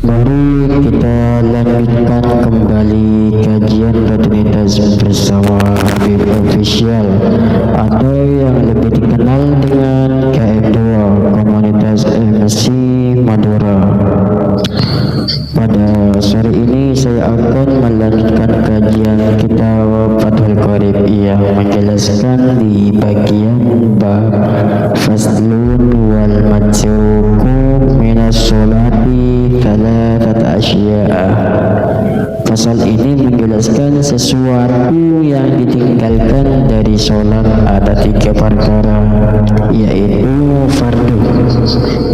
Mari kita lanjutkan kembali kajian rutinitas bersama Habib Official atau yang lebih dikenal dengan KM2 Komunitas MSC Madura. Pada sore ini saya akan melanjutkan kajian kitab Fathul Qorib yang menjelaskan di bagian bab Faslun wal Majruku minas sholati thalathata asya'a. Pasal ini menjelaskan sesuatu yang ditinggalkan dari sholat ada 3 perkara, yaitu fardu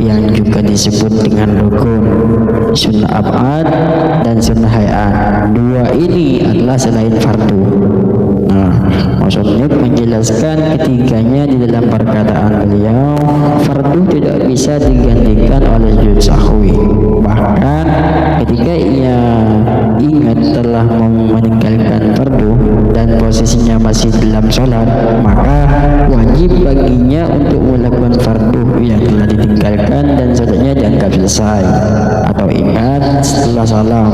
yang juga disebut dengan rukun, sunnah ab'ad dan sunnah hayat. Dua ini adalah selain fardu. Maksudnya menjelaskan ketiganya di dalam perkataan beliau, fardu tidak bisa digantikan oleh sujud sahwi. Bahkan ketika ia ingat telah meninggalkan fardu dan posisinya masih dalam sholat, maka wajib baginya untuk melakukan fardu yang telah ditinggalkan dan sholatnya dianggap selesai atau ingat setelah salam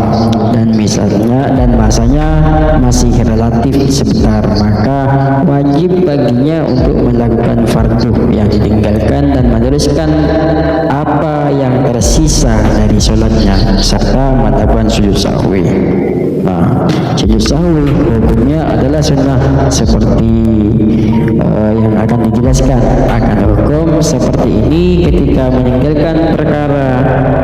dan misalnya dan masanya masih relatif sebentar, maka wajib baginya untuk melakukan fardu yang ditinggalkan dan meneruskan apa yang tersisa dari sholatnya serta melakukan sujud sahwi. Sujud sahwi hukumnya adalah sunnah seperti yang akan dijelaskan. Akan hukum seperti ini ketika meninggalkan perkara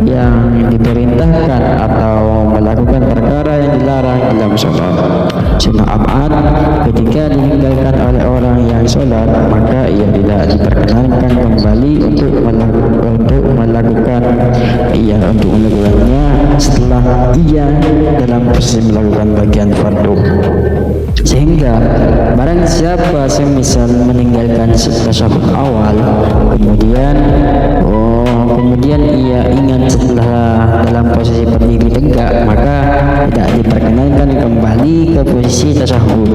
yang diperintahkan atau melakukan perkara yang dilarang dalam sholat. Sunnah ab'ad ketika ditinggalkan oleh orang yang sholat, maka ia tidak diperkenankan kembali untuk melakukannya setelah ia dalam posisi melakukan bagian fardu. Sehingga barang siapa semisal meninggalkan tasyahud awal kemudian ia ingat setelah dalam posisi berdiri tegak, maka tidak diperkenankan kembali ke posisi tasyahud.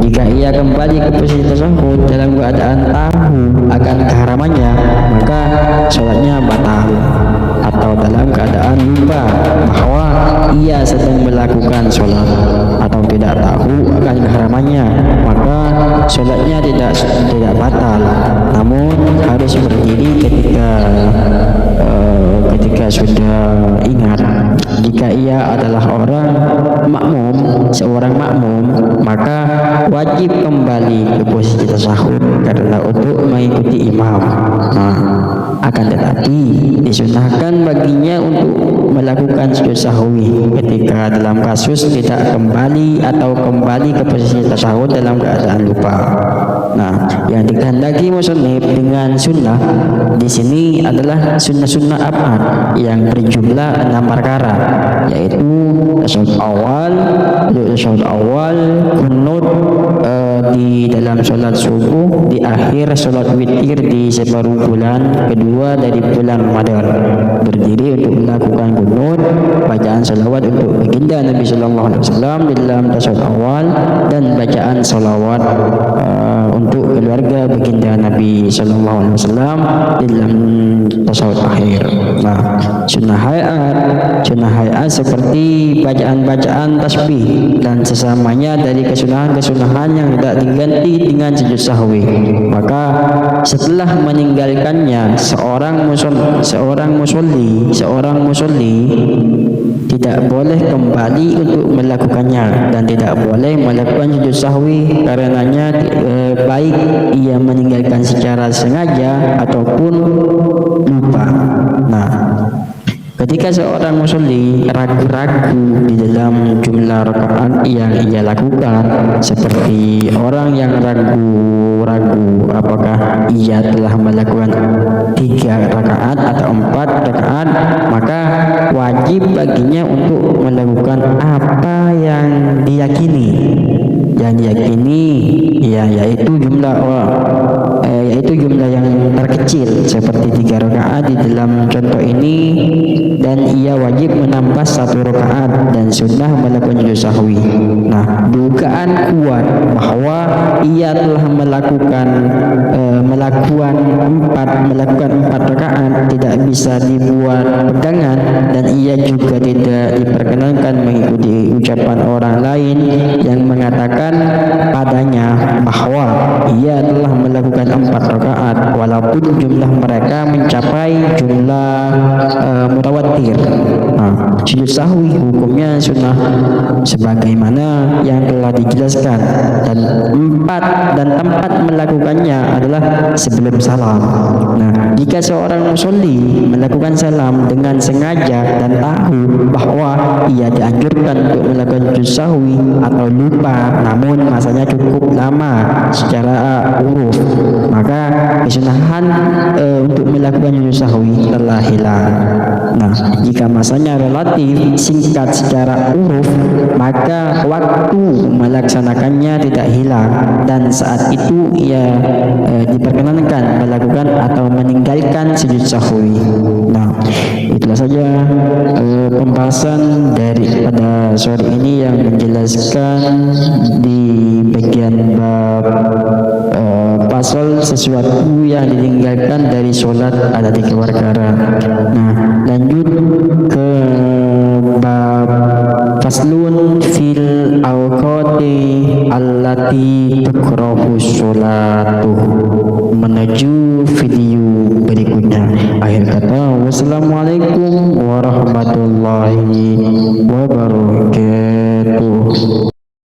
Jika ia kembali ke posisi tasyahud dalam keadaan tahu akan keharamannya, maka sholatnya batal, atau dalam keadaan lupa bahwa ia sedang melakukan sholat atau tidak tahu akan keharamannya, maka sholatnya tidak batal, namun harus berdiri ketika sudah ingat. Jika ia adalah seorang makmum, maka wajib kembali ke posisi tasyahud karena untuk mengikuti imam. Akan tetapi disunahkan baginya untuk melakukan sujud sahwi ketika dalam kasus tidak kembali ke posisi tasyahud dalam keadaan lupa. Yang dikehendaki musannif dengan sunnah di sini adalah sunnah ab'ad yang berjumlah 6 perkara, yaitu tasyahud awal, qunut di dalam sholat subuh, di akhir sholat witir di separuh bulan kedua dari bulan Ramadan, berdiri untuk melakukan qunut, bacaan salawat untuk baginda Nabi sallallahu alaihi wasallam di dalam tasyahud awal, dan bacaan salawat untuk keluarga baginda Nabi sallallahu alaihi wasallam di dalam tasyahud akhir. Sunnah hayat seperti bacaan-bacaan tasbih dan sesamanya dari kesunahan-kesunahan yang tidak diganti dengan sujud sahwi. Maka setelah meninggalkannya seorang musolli tidak boleh kembali untuk melakukannya dan tidak boleh melakukan sujud sahwi karenanya, baik ia meninggalkan secara sengaja ataupun lupa. Ketika seorang musolli ragu-ragu di dalam jumlah rakaat yang ia lakukan, seperti orang yang ragu-ragu apakah ia telah melakukan 3 rakaat atau 4 rakaat, maka wajib baginya untuk melakukan apa yang diyakini. Yaitu jumlah yang terkecil seperti 3 rakaat di dalam contoh ini, dan ia wajib menambah 1 rakaat dan sunnah melakukan sujud sahwi. Nah, dugaan kuat bahwa ia telah melakukan empat rakaat tidak bisa dibuat pegangan, dan ia juga tidak diperkenankan mengikuti ucapan orang lain yang mengatakan padanya bahwa ia telah melakukan 4 rakaat walaupun jumlah mereka mencapai jumlah mutawatir. Nah, sujud sahwi hukumnya sunnah sebagaimana yang telah dijelaskan, dan tempat melakukannya adalah sebelum salam. Nah, jika seorang musolli melakukan salam dengan sengaja dan tahu bahwa ia dianjurkan untuk melakukan sujud sahwi atau lupa namun masanya cukup lama secara uruf, maka kesunahan untuk melakukan sujud sahwi telah hilang. Nah, jika masanya relatif singkat secara uruf, maka waktu melaksanakannya tidak hilang, dan saat itu ia diperkenankan melakukan atau meninggalkan sujud sahwi. Nah, itulah saja pembahasan pada sore ini yang menjelaskan di bagian bab pasal sesuatu yang ditinggalkan dari sholat ada 3 perkara. Nah, lanjut ke bab faslun fil awqati allati tukrahu sholatu, menuju video berikutnya. Akhir kata, wassalamualaikum warahmatullahi wabarakatuh.